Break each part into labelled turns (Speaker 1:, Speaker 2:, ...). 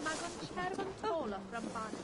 Speaker 1: magon chervan tola from Ban.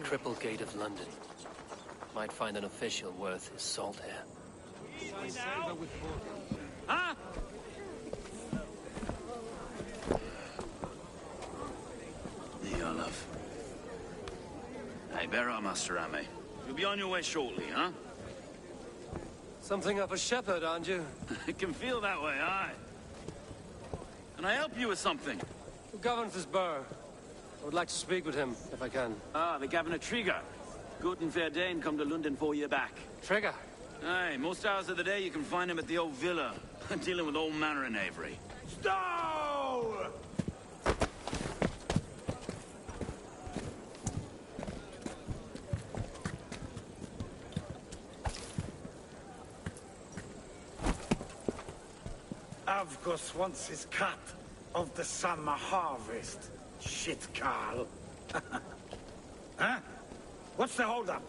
Speaker 2: Triple Gate of London. Might find an official worth his salt here.
Speaker 3: Huh?
Speaker 4: Here, love. Hey, bear up, Master Ame. You'll be on your way shortly, huh?
Speaker 2: Something of a shepherd, aren't you?
Speaker 4: It can feel that way, aye. Can I help you with something?
Speaker 2: Who governs this burgh? I would like to speak with him, if I can.
Speaker 4: Ah, the Governor Trigger. Good and fair Dane come to Lunden 4 year back.
Speaker 2: Trigger?
Speaker 4: Aye, most hours of the day you can find him at the old villa, dealing with all manner in Avery.
Speaker 3: Stow! Avgos wants his cut of the summer harvest. Shit, Carl. Huh? What's the holdup?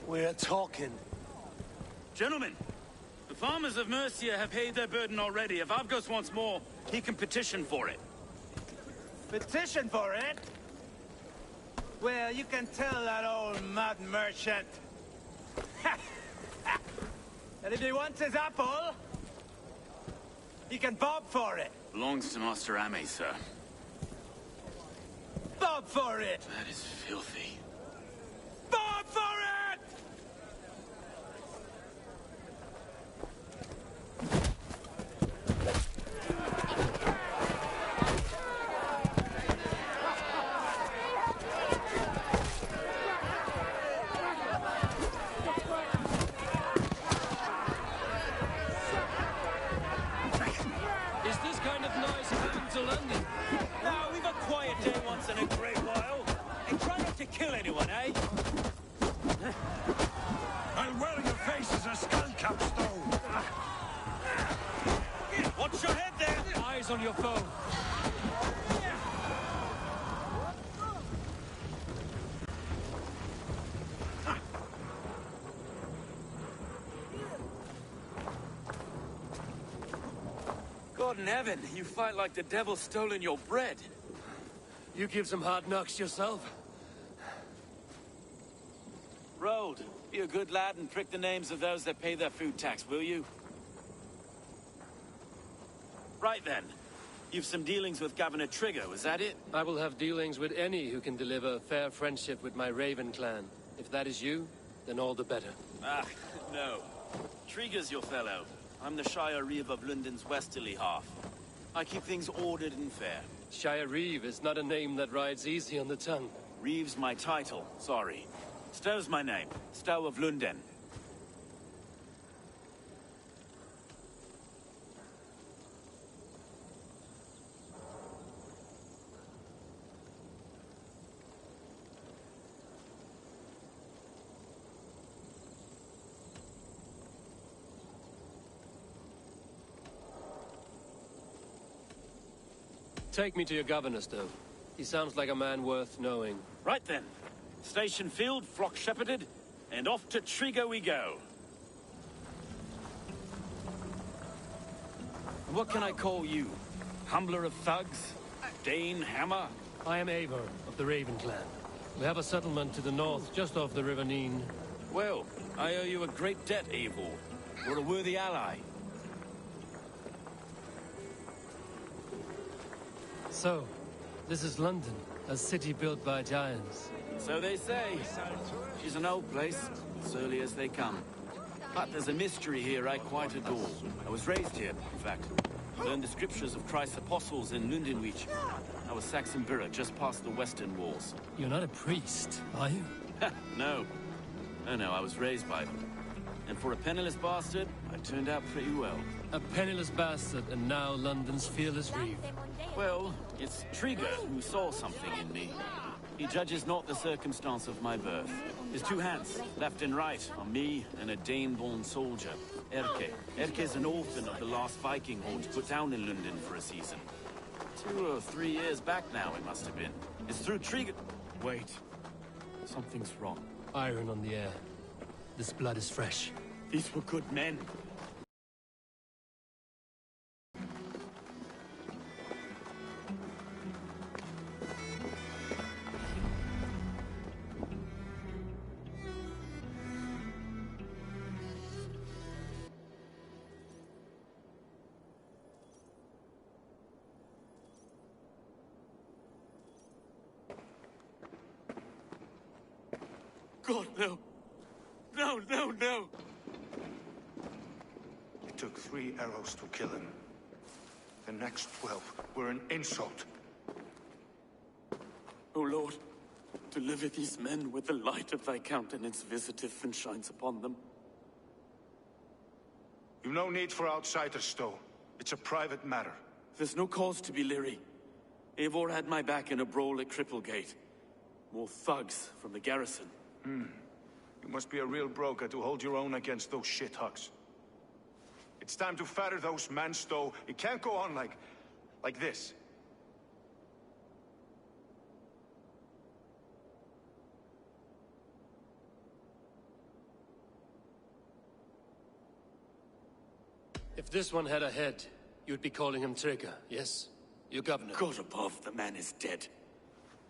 Speaker 2: We're talking.
Speaker 4: Gentlemen, the farmers of Mercia have paid their burden already. If Avgos wants more, he can petition for it.
Speaker 3: Petition for it? Well, you can tell that old mud merchant. And if he wants his apple, he can bob for it.
Speaker 4: Belongs to Master Ame, sir.
Speaker 3: Bob for it!
Speaker 4: That is filthy.
Speaker 3: Bob for it!
Speaker 2: Is this kind of noise coming to London?
Speaker 3: No, we've a quiet day once in a great while. And try not to kill anyone, eh?
Speaker 5: I'll wear your face as a skull capstone.
Speaker 3: Watch your head there!
Speaker 2: Eyes on your foe.
Speaker 4: God in heaven, you fight like the devil stolen your bread.
Speaker 2: You give some hard knocks yourself.
Speaker 4: Road, be a good lad and prick the names of those that pay their food tax, will you? Right then. You've some dealings with Governor Trigger, was that it?
Speaker 2: I will have dealings with any who can deliver a fair friendship with my Raven clan. If that is you, then all the better.
Speaker 4: Ah, no. Trigger's your fellow. I'm the Shire Reeve of Lunden's westerly half. I keep things ordered and fair.
Speaker 2: Shire Reeve is not a name that rides easy on the tongue.
Speaker 4: Reeve's my title, sorry. Stow's my name. Stow of Lunden.
Speaker 2: Take me to your governor, Stowe. He sounds like a man worth knowing.
Speaker 4: Right then. Station filled, flock shepherded, and off to Trigger we go. What can I call you? Humbler of thugs? Dane Hammer?
Speaker 2: I am Eivor of the Raven clan. We have a settlement to the north, just off the River Neen.
Speaker 4: Well, I owe you a great debt, Eivor. You're a worthy ally.
Speaker 2: So, this is London. A city built by giants.
Speaker 4: So they say. She's an old place, as early as they come. But there's a mystery here I quite adore. I was raised here, in fact. Learned the scriptures of Christ's apostles in Lunden. I was Saxon Borough, just past the western walls.
Speaker 2: You're not a priest, are you?
Speaker 4: No. No, I was raised by them. And for a penniless bastard, I turned out pretty well.
Speaker 2: A penniless bastard, and now London's fearless reeve.
Speaker 4: Well, it's Trigger who saw something in me. He judges not the circumstance of my birth. His two hands, left and right, on me and a Dane-born soldier, Erke. Erke's an orphan of the last Viking horde put down in Lunden for a season. 2 or 3 years back now, it must have been. It's through Trigger... Wait. Something's wrong.
Speaker 2: Iron on the air. This blood is fresh.
Speaker 4: These were good men. God, no. No.
Speaker 5: It took 3 arrows to kill him. The next 12 were an insult.
Speaker 4: O Lord, deliver these men with the light of thy countenance visiteth and shines upon them.
Speaker 5: You've no need for outsiders, Stowe. It's a private matter.
Speaker 4: There's no cause to be leery. Eivor had my back in a brawl at Cripplegate. More thugs from the garrison.
Speaker 5: You must be a real broker to hold your own against those shithugs. It's time to fatter those men, Stowe. It can't go on like this.
Speaker 2: If this one had a head, you'd be calling him Trigger, yes? Your governor.
Speaker 4: God above, the man is dead.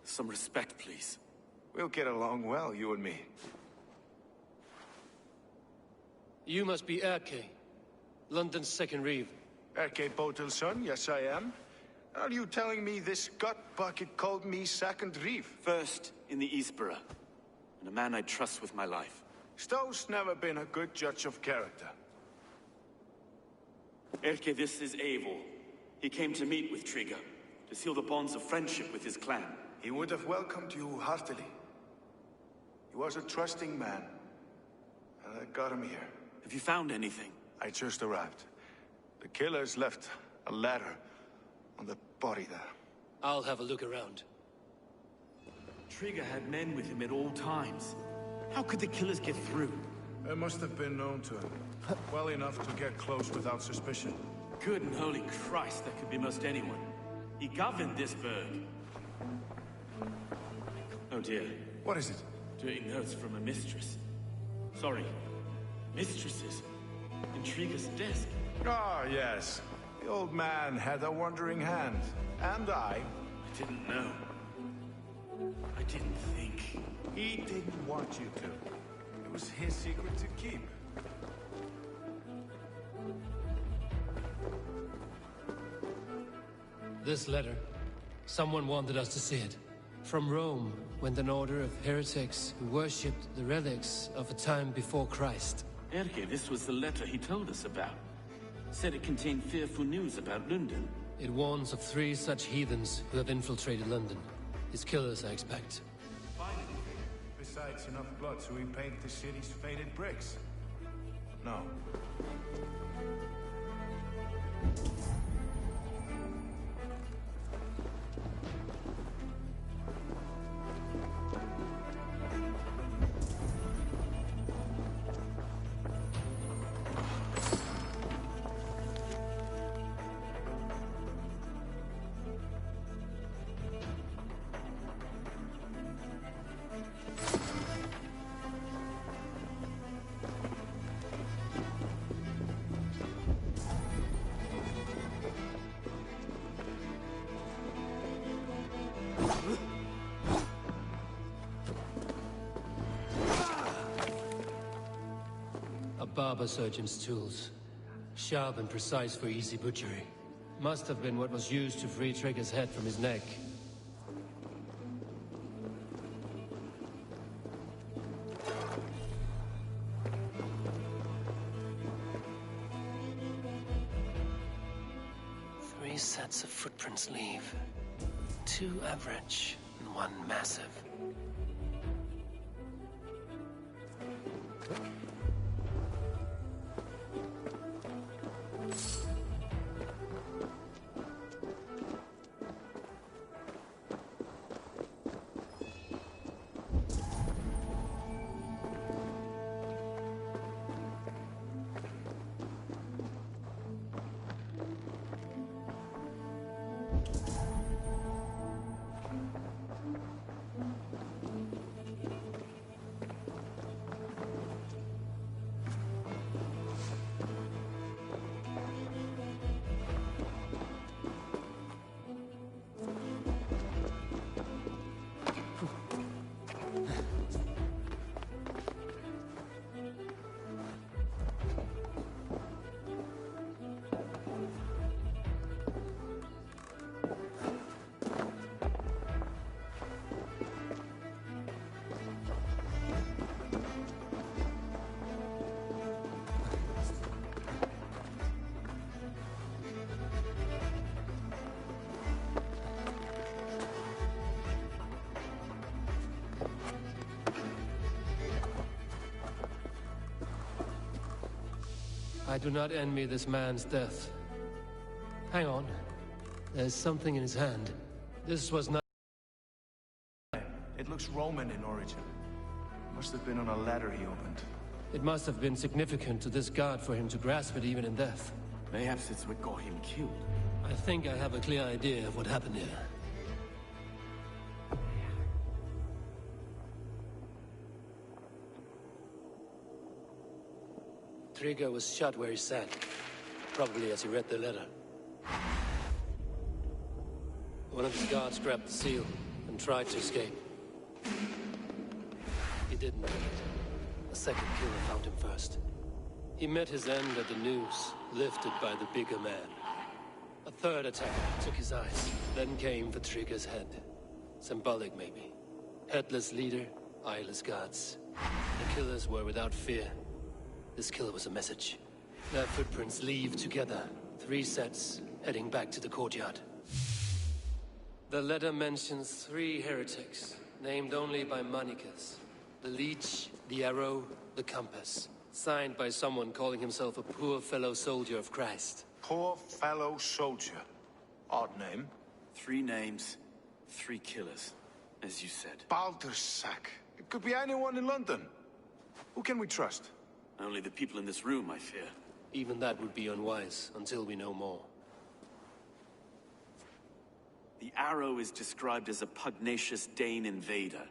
Speaker 4: Some respect, please.
Speaker 5: We'll get along well, you and me.
Speaker 2: You must be Erke, London's second reeve.
Speaker 5: Erke Botel's son, yes I am. Are you telling me this gut bucket called me second reeve?
Speaker 4: First in the Eastborough, and a man I trust with my life.
Speaker 5: Stowe's never been a good judge of character.
Speaker 4: Erke, this is Eivor. He came to meet with Trigger, to seal the bonds of friendship with his clan.
Speaker 5: He would have welcomed you heartily. He was a trusting man, and I got him here.
Speaker 4: Have you found anything?
Speaker 5: I just arrived. The killers left a ladder on the body there.
Speaker 2: I'll have a look around.
Speaker 4: Trigger had men with him at all times. How could the killers get through?
Speaker 5: They must have been known to him. Well enough to get close without suspicion.
Speaker 4: Good and holy Christ, that could be most anyone. He governed this burg. Oh dear.
Speaker 5: What is it?
Speaker 4: Dirty notes from a mistress. Sorry. Mistresses. In Trigger's desk.
Speaker 5: Ah, yes. The old man had a wandering hand. And I
Speaker 4: didn't know. I didn't think.
Speaker 5: He didn't want you to. It was his secret to keep.
Speaker 2: This letter. Someone wanted us to see it. From Rome went an order of heretics who worshipped the relics of a time before Christ.
Speaker 4: Erke, this was the letter he told us about. Said it contained fearful news about Lunden.
Speaker 2: It warns of 3 such heathens who have infiltrated London. His killers, I expect.
Speaker 5: Besides enough blood to repaint the city's faded bricks. No.
Speaker 2: A barber surgeon's tools. Sharp and precise for easy butchery. Must have been what was used to free Trigger's head from his neck. sets of footprints leave. 2 average and 1 massive. I do not envy this man's death. Hang on. There's something in his hand. This was not...
Speaker 5: It looks Roman in origin. Must have been on a ladder he opened.
Speaker 2: It must have been significant to this god for him to grasp it even in death.
Speaker 4: Perhaps it's what got him killed.
Speaker 2: I think I have a clear idea of what happened here. Trigger was shot where he sat, probably as he read the letter. One of his guards grabbed the seal and tried to escape. He didn't make it. A second killer found him first. He met his end at the noose, lifted by the bigger man. A third attack took his eyes, then came for Trigger's head. Symbolic, maybe. Headless leader, eyeless guards. The killers were without fear. This killer was a message. Their footprints leave together. 3 sets, heading back to the courtyard. The letter mentions 3 heretics, named only by Manicus. The leech, the arrow, the compass. Signed by someone calling himself a poor fellow soldier of Christ.
Speaker 5: Poor fellow soldier. Odd name.
Speaker 4: 3 names, 3 killers, as you said.
Speaker 5: Baldersack. It could be anyone in London. Who can we trust?
Speaker 4: Only the people in this room, I fear.
Speaker 2: Even that would be unwise, until we know more.
Speaker 4: The arrow is described as a pugnacious Dane invader.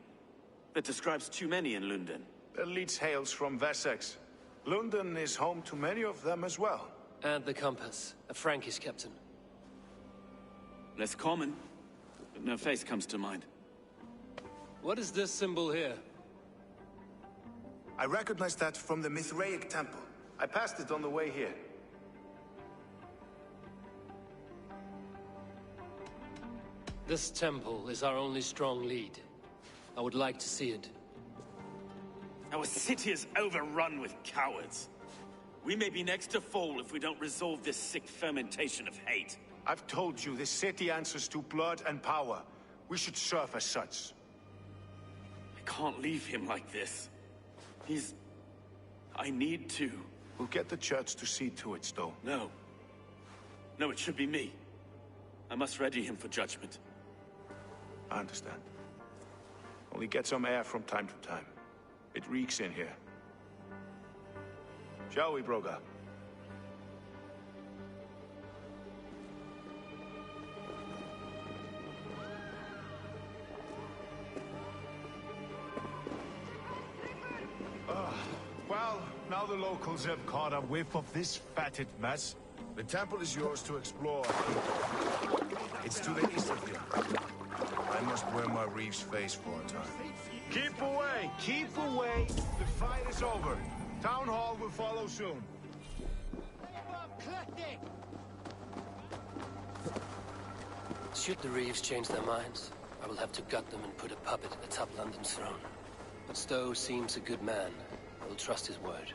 Speaker 4: That describes too many in Lunden.
Speaker 5: The leech hails from Wessex. Lunden is home to many of them as well.
Speaker 2: And the compass, a Frankish captain.
Speaker 4: Less common, but no face comes to mind.
Speaker 2: What is this symbol here?
Speaker 5: I recognize that from the Mithraic temple. I passed it on the way here.
Speaker 2: This temple is our only strong lead. I would like to see it.
Speaker 4: Our city is overrun with cowards. We may be next to fall if we don't resolve this sick fermentation of hate.
Speaker 5: I've told you, this city answers to blood and power. We should serve as such.
Speaker 4: I can't leave him like this. I need to.
Speaker 5: We'll get the church to see to it, Stowe.
Speaker 4: No. No, it should be me. I must ready him for judgment.
Speaker 5: I understand. Only get some air from time to time. It reeks in here. Shall we, Broga? Well, now the locals have caught a whiff of this fatted mess. The temple is yours to explore. It's to the east of here. I must wear my reef's face for a time. Keep away! Keep away! The fight is over. Town Hall will follow soon.
Speaker 2: Should the Reeves change their minds, I will have to gut them and put a puppet atop London's throne. But Stowe seems a good man. I will trust his word.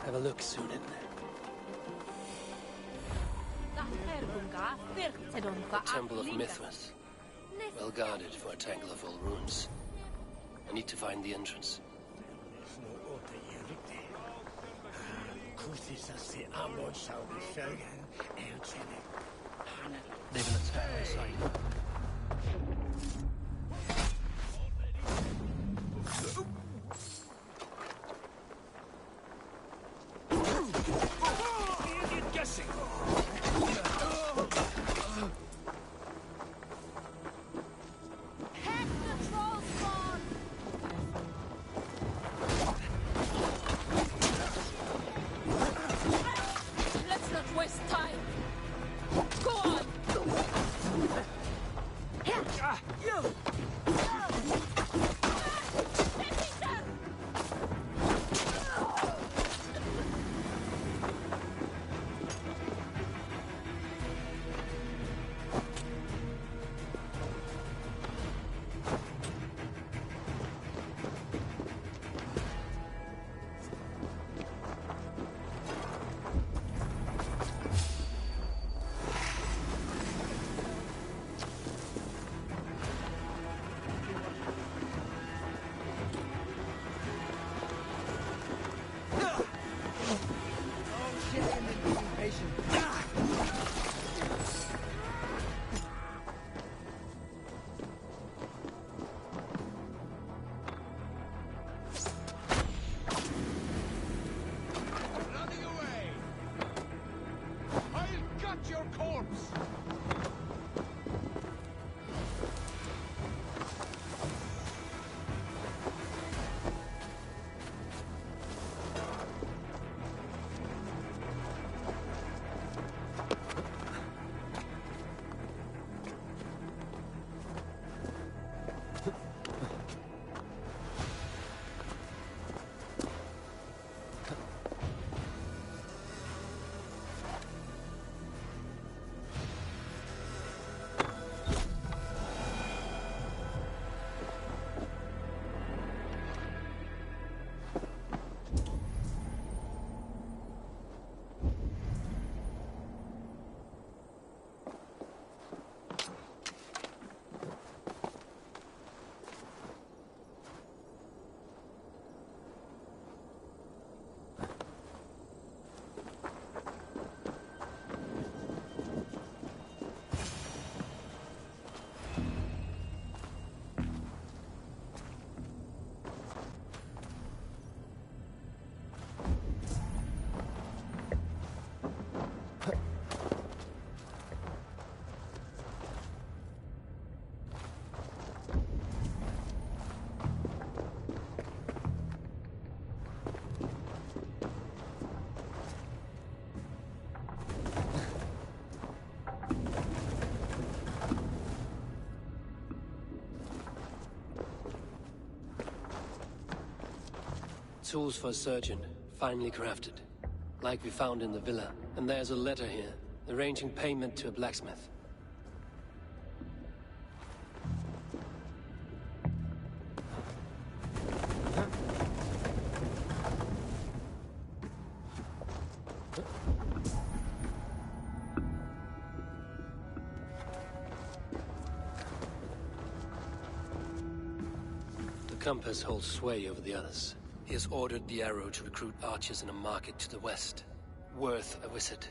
Speaker 2: Have a look, Sunan. The Temple of Mithras. Well guarded for a tangle of old ruins. I need to find the entrance. They've an attack on sight. Tools for a surgeon, finely crafted. Like we found in the villa. And there's a letter here, arranging payment to a blacksmith. The compass holds sway over the others. He has ordered the arrow to recruit archers in a market to the west. Worth a visit.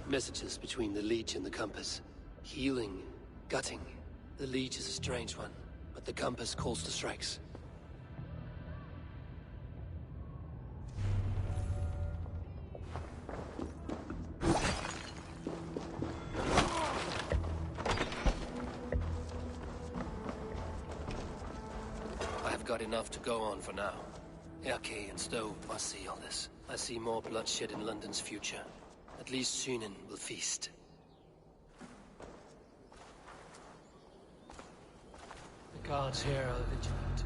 Speaker 2: Messages between the Leech and the Compass. Healing, gutting. The Leech is a strange one, but the Compass calls the strikes. I have got enough to go on for now. Erke and Stowe must see all this. I see more bloodshed in London's future. At least Sunan will feast. The guards here are vigilant.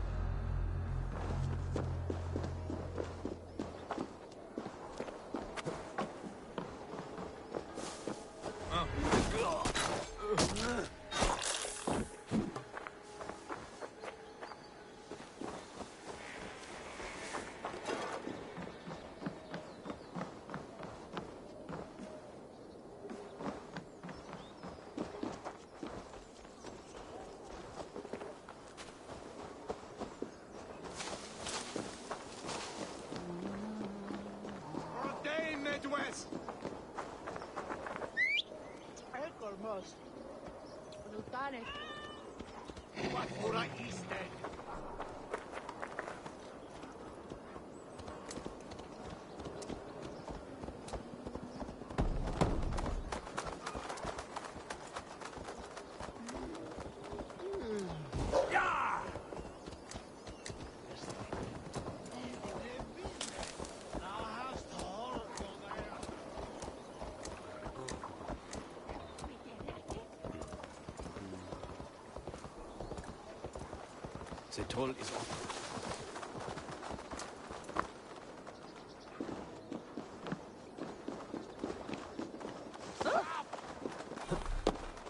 Speaker 4: The toll is open.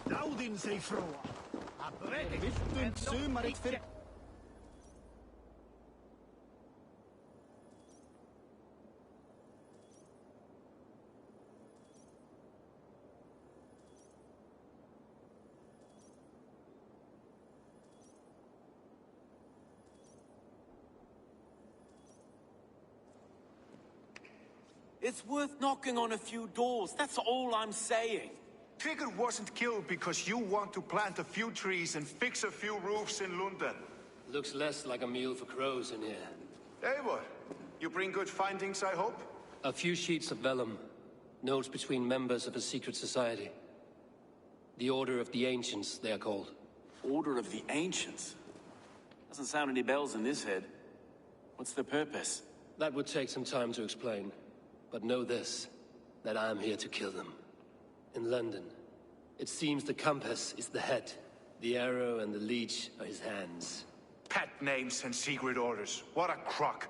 Speaker 3: Daudin sig från. Vittun symarit för...
Speaker 4: It's worth knocking on a few doors, that's all I'm saying.
Speaker 5: Trigger wasn't killed because you want to plant a few trees and fix a few roofs in Lunden.
Speaker 2: Looks less like a meal for crows in here.
Speaker 5: Eivor, you bring good findings, I hope?
Speaker 2: A few sheets of vellum. Notes between members of a secret society. The Order of the Ancients, they are called.
Speaker 4: Order of the Ancients? Doesn't sound any bells in this head. What's the purpose?
Speaker 2: That would take some time to explain. But know this, that I am here to kill them. In London, it seems the Compass is the head. The arrow and the leech are his hands.
Speaker 5: Pet names and secret orders. What a crock.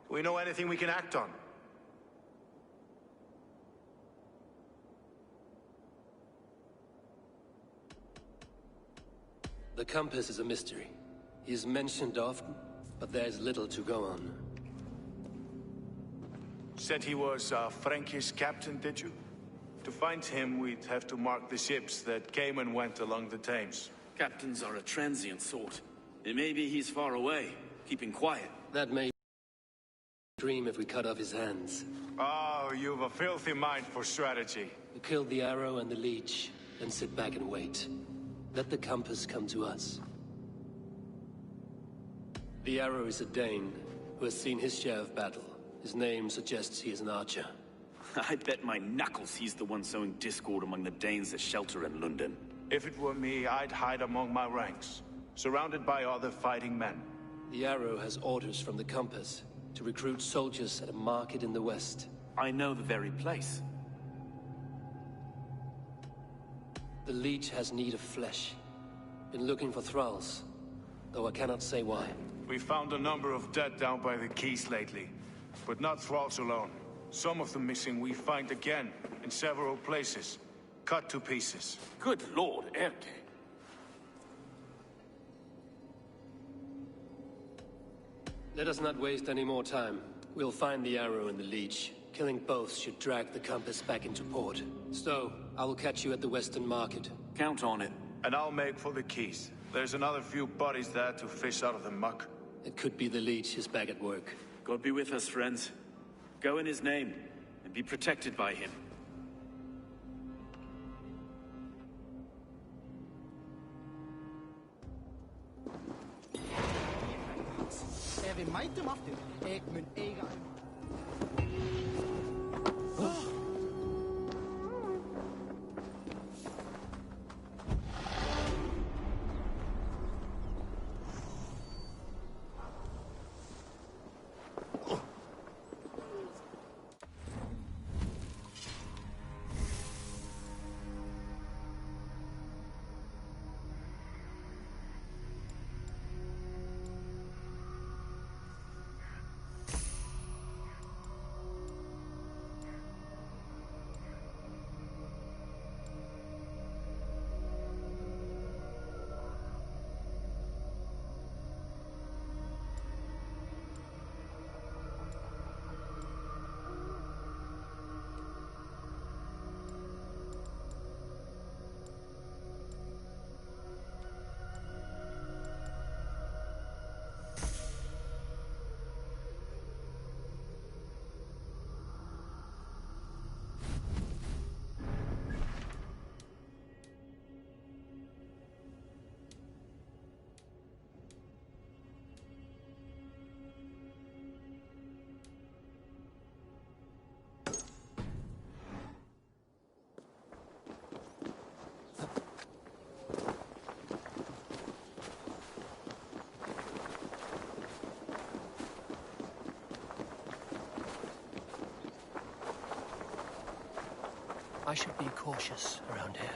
Speaker 5: Do we know anything we can act on?
Speaker 2: The Compass is a mystery. He is mentioned often, but there is little to go on.
Speaker 5: Said he was Frankish captain, did you? To find him, we'd have to mark the ships that came and went along the Thames.
Speaker 4: Captains are a transient sort. And maybe he's far away, keeping quiet.
Speaker 2: That may dream if we cut off his hands.
Speaker 5: Oh, you've a filthy mind for strategy.
Speaker 2: We kill the arrow and the leech, then sit back and wait. Let the Compass come to us. The arrow is a Dane who has seen his share of battle. His name suggests he is an archer.
Speaker 4: I bet my knuckles he's the one sowing discord among the Danes that shelter in Lunden.
Speaker 5: If it were me, I'd hide among my ranks, surrounded by other fighting men.
Speaker 2: The arrow has orders from the Compass to recruit soldiers at a market in the west.
Speaker 4: I know the very place.
Speaker 2: The leech has need of flesh. Been looking for thralls, though I cannot say why.
Speaker 5: We found a number of dead down by the quays lately, but not thralls alone. Some of the missing we find again, in several places, cut to pieces.
Speaker 4: Good Lord, Erke.
Speaker 2: Let us not waste any more time. We'll find the arrow and the leech. Killing both should drag the Compass back into port. Stowe, I will catch you at the Western Market.
Speaker 4: Count on it.
Speaker 5: And I'll make for the quays. There's another few bodies there to fish out of the muck.
Speaker 2: It could be the leech is back at work.
Speaker 4: God be with us, friends. Go in his name, and be protected by him.
Speaker 6: He might have after. Men ikke.
Speaker 2: I should be cautious around here.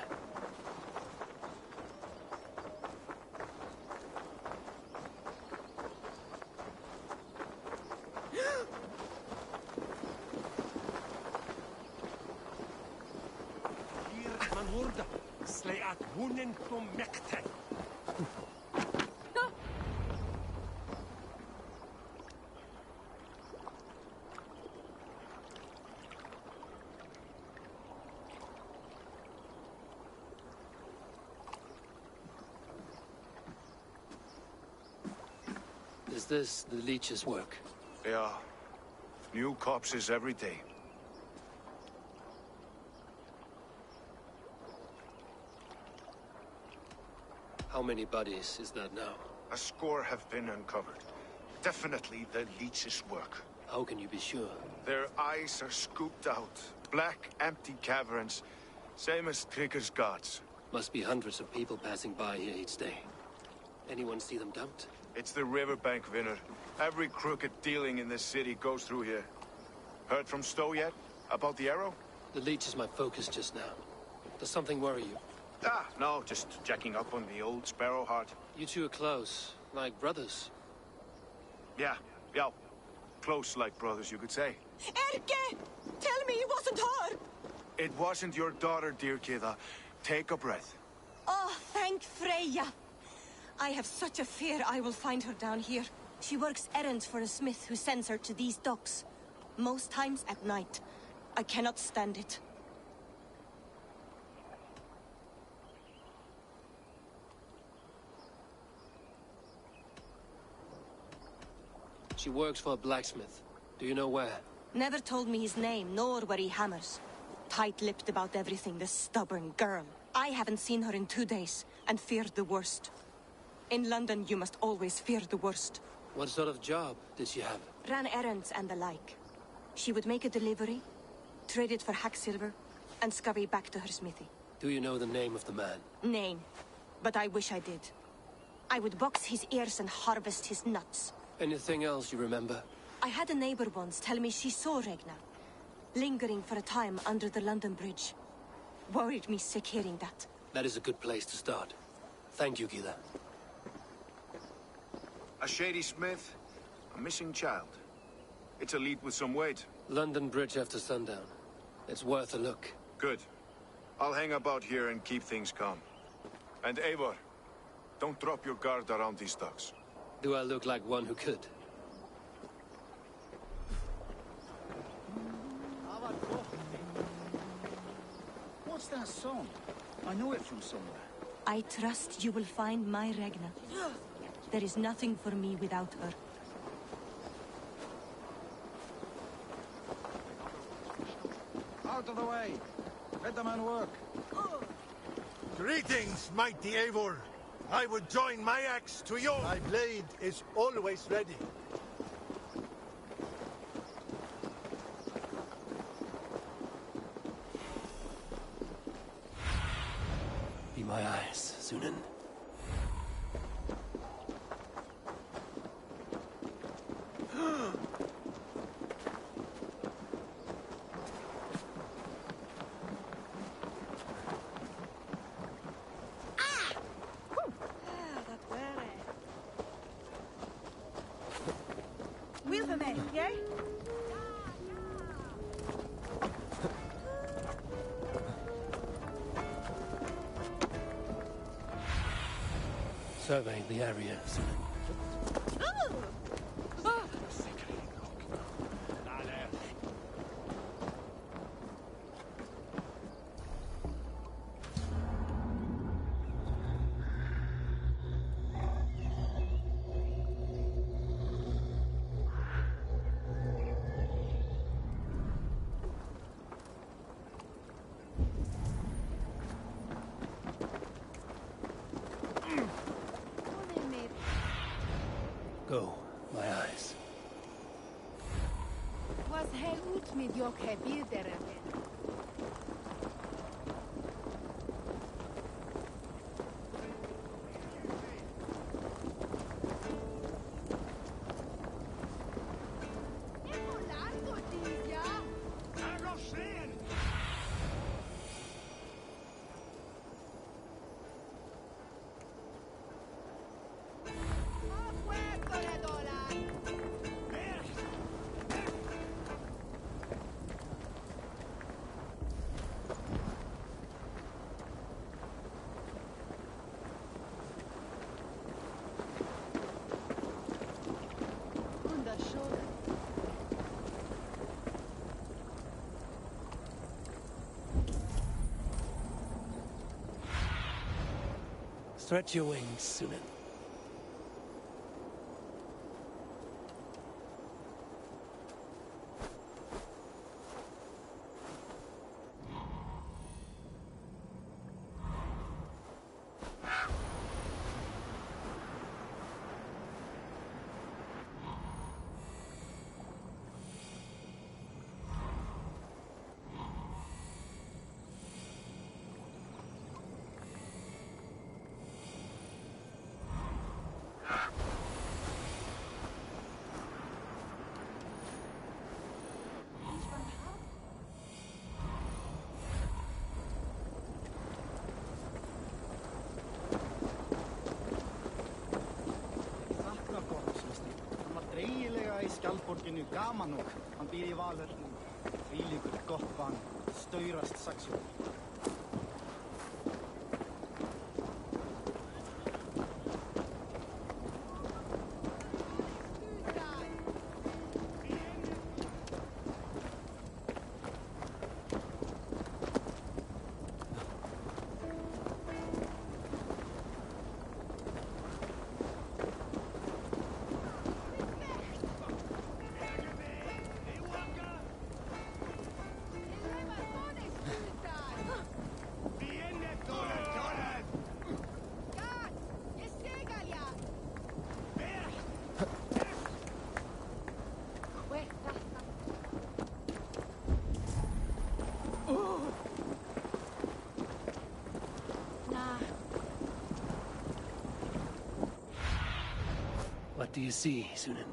Speaker 7: Hier man hoorde, slay at Lunden to Mekte.
Speaker 2: Is this the leech's work?
Speaker 5: Yeah. New corpses every day.
Speaker 2: How many bodies is that now?
Speaker 5: A score have been uncovered. Definitely the leech's work.
Speaker 2: How can you be sure?
Speaker 5: Their eyes are scooped out. Black, empty caverns. Same as Trigger's gods.
Speaker 2: Must be hundreds of people passing by here each day. Anyone see them dumped?
Speaker 5: It's the riverbank, Vinner. Every crooked dealing in this city goes through here. Heard from Stowe yet? About the arrow?
Speaker 2: The leech is my focus just now. Does something worry you?
Speaker 5: Ah, no, just checking up on the old Sparrowheart.
Speaker 2: You two are close, like brothers.
Speaker 5: Yeah. Close like brothers, you could say.
Speaker 8: Erke! Tell me it wasn't her!
Speaker 5: It wasn't your daughter, dear Kida. Take a breath.
Speaker 8: Oh, thank Freya. I have such a fear I will find her down here. She works errands for a smith who sends her to these docks. Most times at night. I cannot stand it.
Speaker 2: She works for a blacksmith. Do you know where?
Speaker 8: Never told me his name, nor where he hammers. Tight-lipped about everything, the stubborn girl. I haven't seen her in 2 days, and feared the worst. In London, you must always fear the worst.
Speaker 2: What sort of job did she have?
Speaker 8: Ran errands and the like. She would make a delivery, trade it for hack silver, and scurry back to her smithy.
Speaker 2: Do you know the name of the man?
Speaker 8: Name. But I wish I did. I would box his ears and harvest his nuts.
Speaker 2: Anything else you remember?
Speaker 8: I had a neighbor once tell me she saw Regna, lingering for a time under the London Bridge. Worried me sick hearing that.
Speaker 2: That is a good place to start. Thank you, Gila.
Speaker 5: A shady smith, a missing child. It's a lead with some weight.
Speaker 2: London Bridge after sundown. It's worth a look.
Speaker 5: Good. I'll hang about here and keep things calm. And Eivor, don't drop your guard around these docks.
Speaker 2: Do I look like one who could?
Speaker 6: What's that song? I know it from somewhere.
Speaker 8: I trust you will find my Regna. There is nothing for me without her.
Speaker 6: Out of the way. Let the man work.
Speaker 9: Greetings, mighty Eivor. I would join my axe to yours. My blade is always ready.
Speaker 1: för mig, ja?
Speaker 2: Survey the area, Sunan. Go, my eyes.
Speaker 1: Was här ut med Jokke vidare?
Speaker 2: Stretch your wings, Sunan.
Speaker 6: Í skjaldborginu gaman og hann býr í Valhöllum. Þvílíkur gott bann, staurast saxur.
Speaker 2: What do you see, Sunan?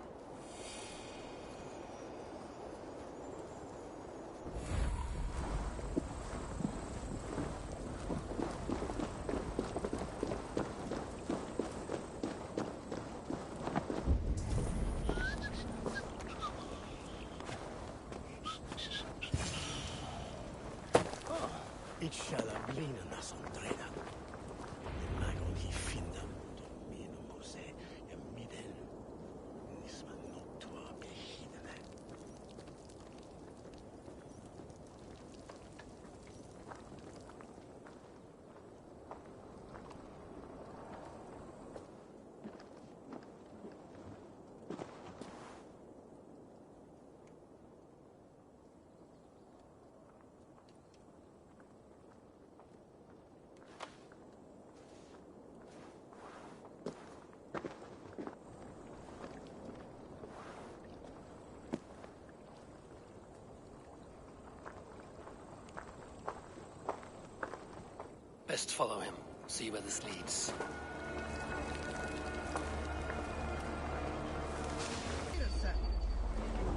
Speaker 2: Best follow him, see where this leads.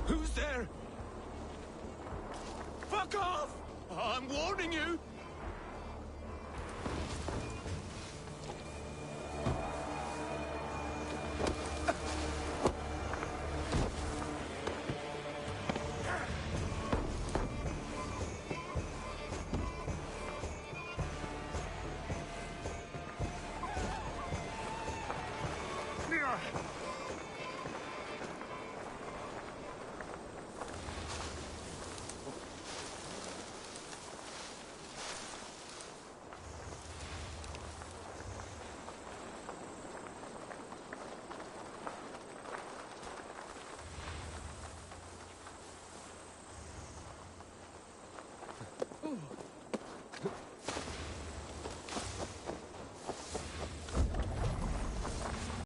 Speaker 5: Who's there? Fuck off! I'm warning you!